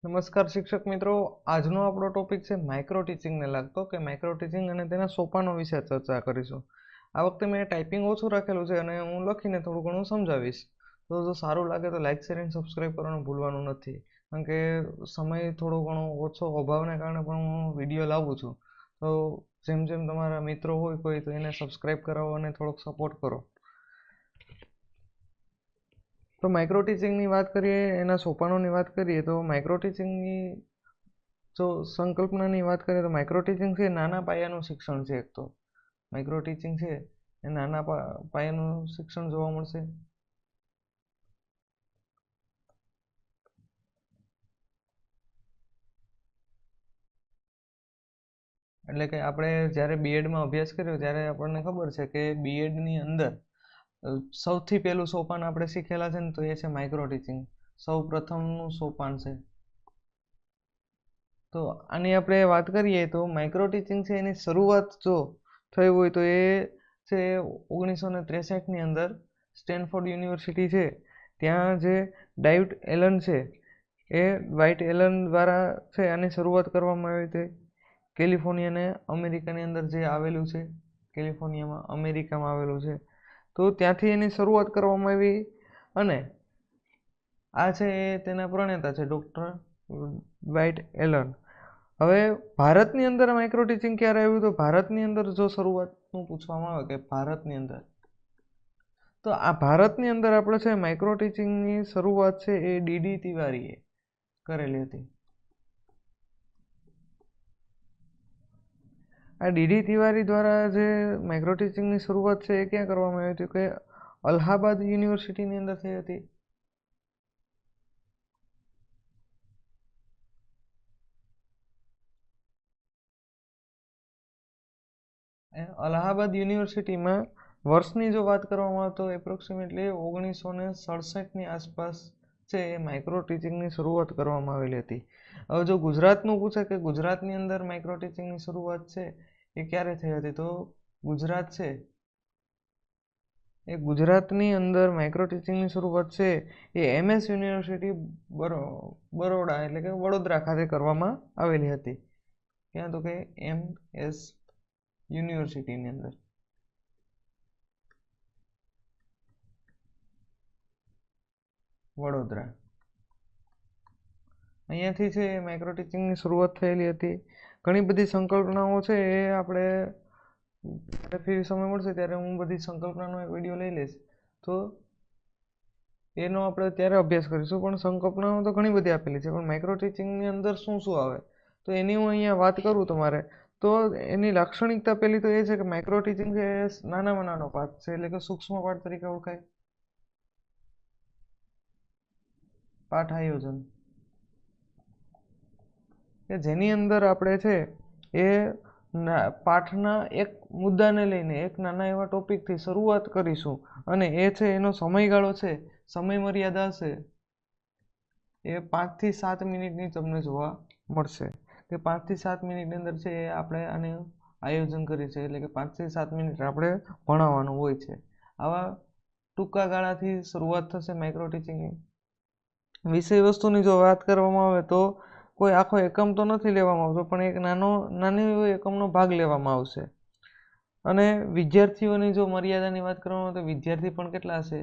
નમસ્કાર શિક્ષક મિત્રો, આજનો આપણો ટોપિક છે માઇક્રો ટીચિંગને લાગતો કે માઇક્રો ટીચિંગ અને તેના સોપાનો વિશે ચર્ચા કરીશું. આ વખતે મેં ટાઈપિંગ ઓછું રાખેલું છે અને હું લખીને થોડું ઘણું સમજાવીશ. તો જો સારું લાગે તો લાઇક શેર અને સબસ્ક્રાઈબ કરવાનું ભૂલવાનું નથી, કારણ કે સમય થોડો ઘણો ઓછો અભાવને કારણે પણ હું વિડીયો લાવું છું. તો જેમ જેમ તમારા મિત્રો હોય કોઈ તો એને સબસ્ક્રાઈબ કરાવો અને થોડોક સપોર્ટ કરો. તો માઇક્રો ટીચિંગની વાત કરીએ, એના સોપાનોની વાત કરીએ તો માઇક્રો ટીચિંગની જો સંકલ્પનાની વાત કરીએ તો માઇક્રો ટીચિંગ છે નાના પાયાનું શિક્ષણ છે. એક તો માઇક્રો ટીચિંગ છે એ નાના પાયાનું શિક્ષણ જોવા મળશે. એટલે કે આપણે જ્યારે બીએડમાં અભ્યાસ કર્યો ત્યારે આપણને ખબર છે કે બીએડની અંદર સૌથી પહેલું સોપાન આપણે શીખેલા છે ને તો એ છે માઇક્રો ટીચિંગ. સૌ પ્રથમનું સોપાન છે. તો આની આપણે વાત કરીએ તો માઇક્રો ટીચિંગ છે એની શરૂઆત જો થઈ હોય તો એ છે 1963ની અંદર સ્ટેનફોર્ડ યુનિવર્સિટી છે ત્યાં જે ડાઇટ એલન છે એ વ્હાઇટ એલન દ્વારા છે આની શરૂઆત કરવામાં આવી હતી. કેલિફોર્નિયાને અમેરિકાની અંદર જે આવેલું છે, કેલિફોર્નિયામાં અમેરિકામાં આવેલું છે, તો ત્યાંથી એની શરૂઆત કરવામાં આવી. અને આ છે એ તેના પ્રણેતા છે ડૉક્ટર વ્હાઇટ એલન. હવે ભારતની અંદર માઇક્રો ટીચિંગ ક્યારે આવ્યું? તો ભારતની અંદર જો શરૂઆતનું પૂછવામાં આવે કે ભારતની અંદર, તો આ ભારતની અંદર આપણે છે માઇક્રો ટીચિંગની શરૂઆત છે એ ડીડી તિવારીએ કરેલી હતી. આ ડીડી તિવારી દ્વારા જે માઇક્રો ટીચિંગની શરૂઆત છે એ ક્યાં કરવામાં આવી હતી? કે અલ્હાબાદ યુનિવર્સિટીની અંદર થઈ હતી. અલ્હાબાદ યુનિવર્સિટીમાં વર્ષની જો વાત કરવામાં આવે તો એપ્રોક્સિમેટલી 1967ની આસપાસ છે એ માઇક્રો ટીચિંગની શરૂઆત કરવામાં આવેલી હતી. હવે જો ગુજરાતનું પૂછે કે ગુજરાતની અંદર માઇક્રો ટીચિંગની શરૂઆત છે એ ક્યારે થઈ હતી, તો ગુજરાત છે એ ગુજરાતની અંદર માઇક્રો ટીચિંગની શરૂઆત છે એ MS યુનિવર્સિટી બરોડા એટલે કે વડોદરા ખાતે કરવામાં આવેલી હતી. ક્યાં? તો કે MS યુનિવર્સિટીની અંદર. વડોદરા અહીંયાથી છે માઇક્રો ટીચિંગની શરૂઆત થયેલી હતી. ઘણી બધી સંકલ્પનાઓ છે એ આપણે ફ્રી સમય મળશે ત્યારે હું બધી સંકલ્પનાનો એક વિડીયો લઈ લઈશ, તો એનો આપણે ત્યારે અભ્યાસ કરીશું. પણ સંકલ્પનાઓ તો ઘણી બધી આપેલી છે, પણ માઇક્રો ટીચિંગની અંદર શું શું આવે તો એની હું અહીંયા વાત કરું તમારે. તો એની લાક્ષણિકતા પહેલી તો એ છે કે માઇક્રો ટીચિંગ છે એ નાનામાં નાનો પાઠ છે, એટલે કે સૂક્ષ્મ પાઠ તરીકે ઓળખાય. પાઠ આયોજન કે જેની અંદર આપણે છે એ પાઠના એક મુદ્દાને લઈને એક નાના એવા ટોપિકથી શરૂઆત કરીશું અને એ છે એનો સમયગાળો છે, સમય મર્યાદા હશે એ 5 થી 7 મિનિટની તમને જોવા મળશે. કે 5 થી 7 મિનિટની અંદર છે એ આપણે આને આયોજન કરીએ છીએ, એટલે કે 5 થી 7 મિનિટ આપણે ભણાવવાનું હોય છે. આવા ટૂંકા ગાળાથી શરૂઆત થશે માઇક્રો ટીચિંગની. વિષય વસ્તુની જો વાત કરવામાં આવે તો કોઈ આખો એકમ તો નથી લેવામાં આવતો, પણ એક નાની એવો એકમનો ભાગ લેવામાં આવશે. અને વિદ્યાર્થીઓની જો મર્યાદાની વાત કરવામાં આવે તો વિદ્યાર્થી પણ કેટલા હશે?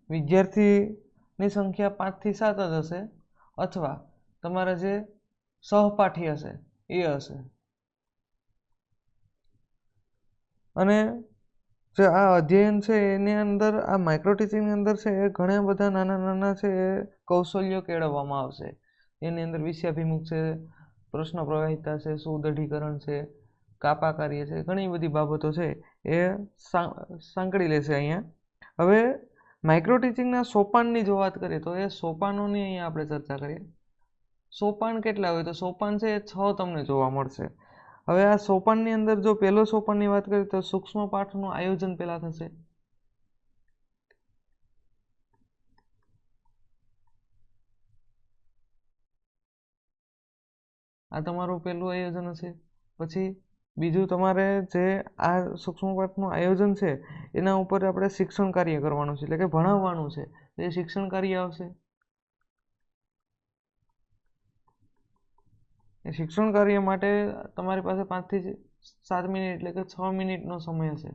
વિદ્યાર્થીની સંખ્યા 5 થી 7 જ હશે, અથવા તમારા જે સહપાઠી હશે એ હશે. અને જે આ અધ્યયન છે એની અંદર આ માઇક્રો ટીચિંગની અંદર છે એ ઘણા બધા નાના નાના છે એ કૌશલ્યો કેળવવામાં આવશે. એની અંદર વિષયાભિમુખ છે, પ્રશ્ન પ્રવાહિતા છે, સુદઢીકરણ છે, કાપા કાર્ય છે, ઘણી બધી બાબતો છે એ સાંકળી લેશે અહીંયા. હવે માઇક્રો ટીચિંગના સોપાનની જો વાત કરીએ તો એ સોપાનોની અહીંયા આપણે ચર્ચા કરીએ. સોપાન કેટલા હોય? તો સોપાન છે એ 6 તમને જોવા મળશે. હવે આ સોપાનની અંદર જો પહેલો સોપાનની વાત કરીએ તો સૂક્ષ્મ પાઠનું આયોજન પહેલા થશે. આ તમારું પહેલું આયોજન હશે. પછી બીજું તમારે જે આ સૂક્ષ્મ પાઠનું આયોજન છે એના ઉપર આપણે શિક્ષણ કાર્ય કરવાનું છે, એટલે કે ભણાવવાનું છે, એ શિક્ષણ કાર્ય આવશે. એ શિક્ષણ કાર્ય માટે તમારી પાસે 5 થી 7 મિનિટ એટલે કે 6 મિનિટનો સમય હશે.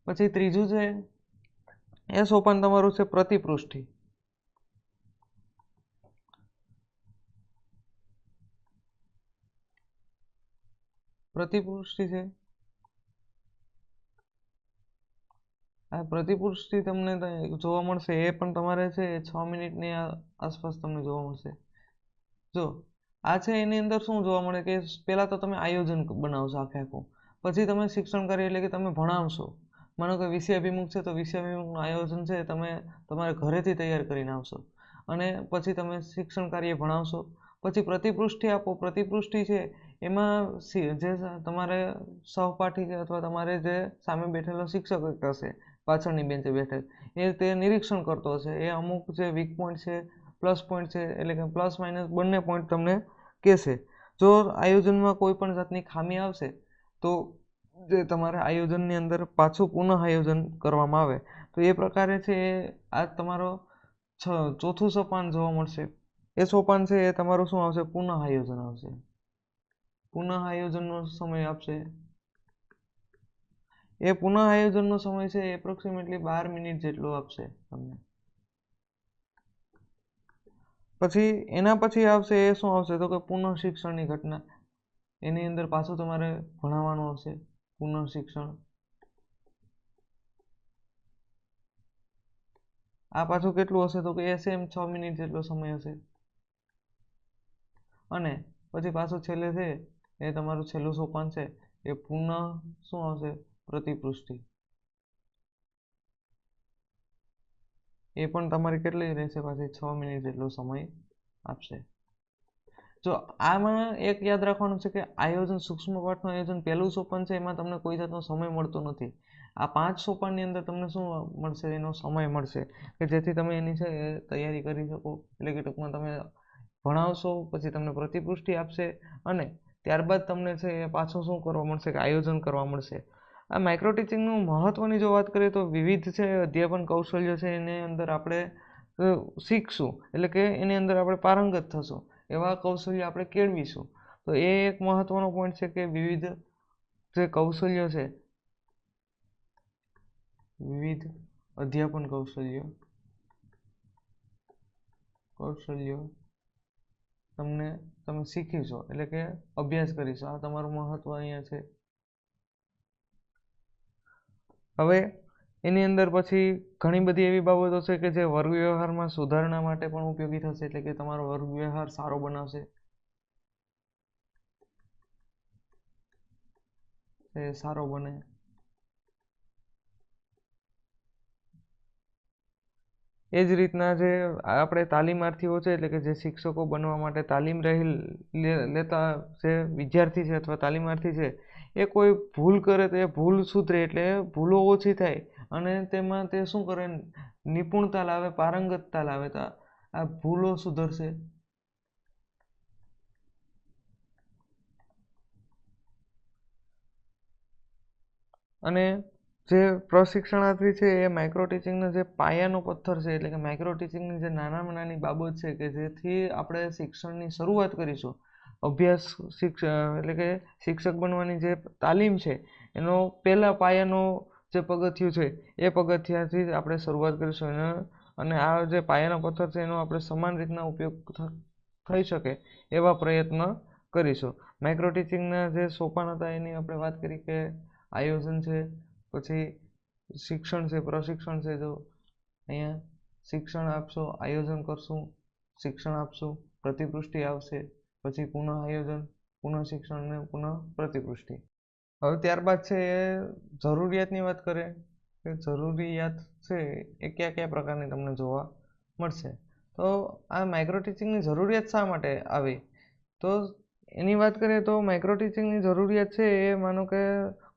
પછી ત્રીજું છે એ સોપાન તમારું છે પ્રતિપૃષ્ઠિ. પ્રતિપૃષ્ઠિ છે આ પ્રતિપૃષ્ઠિ તમને જોવા મળશે એ પણ તમારે છે 6 મિનિટની આસપાસ તમને જોવા મળશે. જો આ છે એની અંદર શું જોવા મળે કે પહેલા તો તમે આયોજન બનાવશો આખું, પછી તમે શિક્ષણ કાર્ય એટલે કે તમે ભણાવશો. માનો કે વિષયાભિમુખ છે તો વિષયાભિમુખનું આયોજન છે તમે તમારા ઘરેથી તૈયાર કરીને આવશો અને પછી તમે શિક્ષણ કાર્ય ભણાવશો. પછી પ્રતિપૃષ્ઠિ આપો. પ્રતિપૃષ્ઠિ છે એમાં જે તમારે સહપાઠી છે અથવા તમારે જે સામે બેઠેલો શિક્ષક હશે પાછળની બેન્ચે બેઠેલ એ તે નિરીક્ષણ કરતો હશે. એ અમુક જે વીક પોઈન્ટ છે પ્લસ પોઈન્ટ છે એટલે કે પ્લસ માઇનસ બંને પોઈન્ટ તમને કહેશે. જો આયોજનમાં કોઈ પણ જાતની ખામી આવશે તો જે તમારે આયોજનની અંદર પાછું પુનઃ આયોજન કરવામાં આવે. તો એ પ્રકારે છે એ આ તમારો ચોથું સોપાન જોવા મળશે. એ સોપાન છે એ તમારું શું આવશે? પુનઃ આયોજન આવશે. પુનઃ આયોજનનો સમય આપશે. એ પુનઃ આયોજનનો સમય છે એપ્રોક્સિમેટલી 12 મિનિટ જેટલો આપશે તમને. પછી એના પછી આવશે એ શું આવશે તો કે પુનઃ શિક્ષણની ઘટના. એની અંદર પાછું તમારે ભણાવવાનું આવશે પુનઃ શિક્ષણ. આ પાછું કેટલું હશે તો કે એ સેમ 6 મિનિટ જેટલો સમય હશે. અને પછી પાછું છેલ્લે છે એ તમારું છેલ્લું સોપાન છે એ પુનઃ શું આવશે? પ્રતિપૃષ્ઠિ. એ પણ તમારી કેટલી રહેશે? પાછી 6 મિનિટ જેટલો સમય આપશે. જો આમાં એક યાદ રાખવાનું છે કે આયોજન સૂક્ષ્મ પાઠનું આયોજન પહેલું સોપાન છે એમાં તમને કોઈ જાતનો સમય મળતો નથી. આ 5 સોપાનની અંદર તમને શું મળશે? એનો સમય મળશે કે જેથી તમે એની છે તૈયારી કરી શકો. એટલે કે ટૂંકમાં તમે ભણાવશો પછી તમને પ્રતિપૃષ્ટિ આપશે અને ત્યારબાદ તમને છે એ પાછું શું કરવા મળશે કે આયોજન કરવા મળશે. આ માઇક્રો ટીચિંગનું મહત્ત્વની જો વાત કરીએ તો વિવિધ છે અધ્યાપન કૌશલ્ય છે એની અંદર આપણે શીખશું એટલે કે એની અંદર આપણે પારંગત થશું. એવા કૌશલ્ય આપણે કેળવીશું. તો એ એક મહત્ત્વનો પોઈન્ટ છે કે વિવિધ જે કૌશલ્યો છે વિવિધ અધ્યાપન કૌશલ્યો તમે શીખીશો એટલે કે અભ્યાસ કરીશો. આ તમારું મહત્વ અહીંયા છે. હવે એની અંદર પછી ઘણી બધી એવી બાબતો છે કે જે વર્ગ વ્યવહારમાં સુધારણા માટે પણ ઉપયોગી થશે. એટલે કે તમારો વર્ગ વ્યવહાર સારો બનાવશે. એ સારો બને. એ જ રીતના જે આપણે તાલીમાર્થીઓ છે એટલે કે જે શિક્ષકો બનવા માટે તાલીમ લેતા જે વિદ્યાર્થી છે અથવા તાલીમાર્થી છે એ કોઈ ભૂલ કરે તો એ ભૂલ સુધરે એટલે ભૂલો ઓછી થાય અને તેમાં તે શું કરે? નિપુણતા લાવે, પારંગતતા લાવે. તો આ ભૂલો સુધરશે. અને જે પ્રશિક્ષણાર્થી છે એ માઇક્રો ટીચિંગનો જે પાયાનો પથ્થર છે એટલે કે માઇક્રો ટીચિંગની જે નાનામાં નાની બાબત છે કે જેથી આપણે શિક્ષણની શરૂઆત કરીશું. અભ્યાસ એટલે કે શિક્ષક બનવાની જે તાલીમ છે એનો પહેલા પાયાનો જે પગથિયું છે એ પગથિયાથી જ આપણે શરૂઆત કરીશું. અને આ જે પાયાનો પથ્થર છે એનો આપણે સમાન રીતના ઉપયોગ થઈ શકે એવા પ્રયત્ન કરીશું. માઇક્રો ટીચિંગના જે સોપાન હતા એની આપણે વાત કરી કે આયોજન છે, પછી શિક્ષણ છે, પ્રશિક્ષણ છે. જો અહીંયા શિક્ષણ આપશો, આયોજન કરશું, શિક્ષણ આપશું, પ્રતિપૃષ્ટિ આવશે, પછી પુનઃ આયોજન, પુનઃ શિક્ષણ ને પુનઃ પ્રતિપૃષ્ટિ. હવે ત્યારબાદ છે એ જરૂરિયાતની વાત કરે કે જરૂરિયાત છે એ કયા કયા પ્રકારની તમને જોવા મળશે. તો આ માઇક્રો ટીચિંગની જરૂરિયાત શા માટે આવી? તો એની વાત કરીએ તો માઇક્રો ટીચિંગની જરૂરિયાત છે એ માનો કે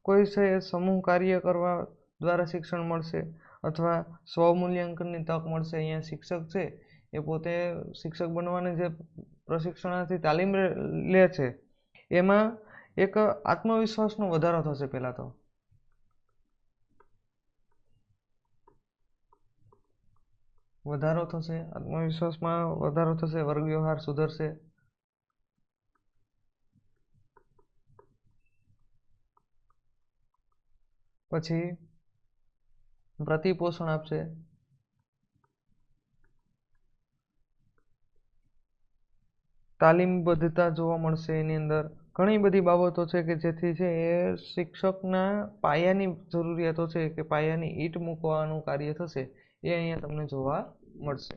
કોઈ છે સમૂહ કાર્ય કરવા દ્વારા શિક્ષણ મળશે અથવા સ્વમૂલ્યાંકનની તક મળશે. અહીંયા શિક્ષક છે એ પોતે શિક્ષક બનવાની જે પ્રશિક્ષણાર્થી તાલીમ લે છે એમાં એક આત્મવિશ્વાસનો વધારો થશે. પહેલાં તો વધારો થશે, આત્મવિશ્વાસમાં વધારો થશે, વર્ગ વ્યવહાર સુધરશે. પછી પ્રતિપોષણ આપશે, તાલીમબદ્ધતા જોવા મળશે એની અંદર. ઘણી બધી બાબતો છે કે જેથી છે એ શિક્ષકના પાયાની જરૂરિયાતો છે કે પાયાની ઈંટ મૂકવાનું કાર્ય થશે એ અહીંયા તમને જોવા મળશે.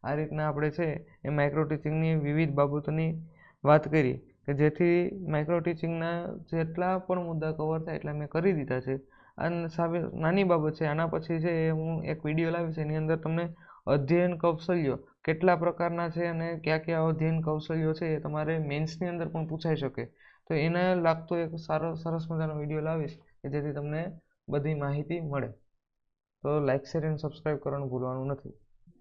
આ રીતના આપણે છે એ માઇક્રો ટીચિંગની વિવિધ બાબતોની વાત કરી કે જેથી માઇક્રો ટીચિંગના જેટલા પણ મુદ્દા કવર થાય એટલા મેં કરી દીધા છે. અને નાની બાબત છે, આના પછી છે એ હું એક વિડીયો લાવીશ એની અંદર તમને અધ્યયન કૌશલ્યો કેટલા પ્રકારના છે અને કયા કયા અધ્યયન કૌશલ્યો છે એ તમારે મેન્સની અંદર પણ પૂછાઈ શકે. તો એને લાગતો એક સરસ મજાનો વિડીયો લાવીશ કે જેથી તમને બધી માહિતી મળે. તો લાઇક, શેર અને સબસ્ક્રાઈબ કરવાનું ભૂલવાનું નથી.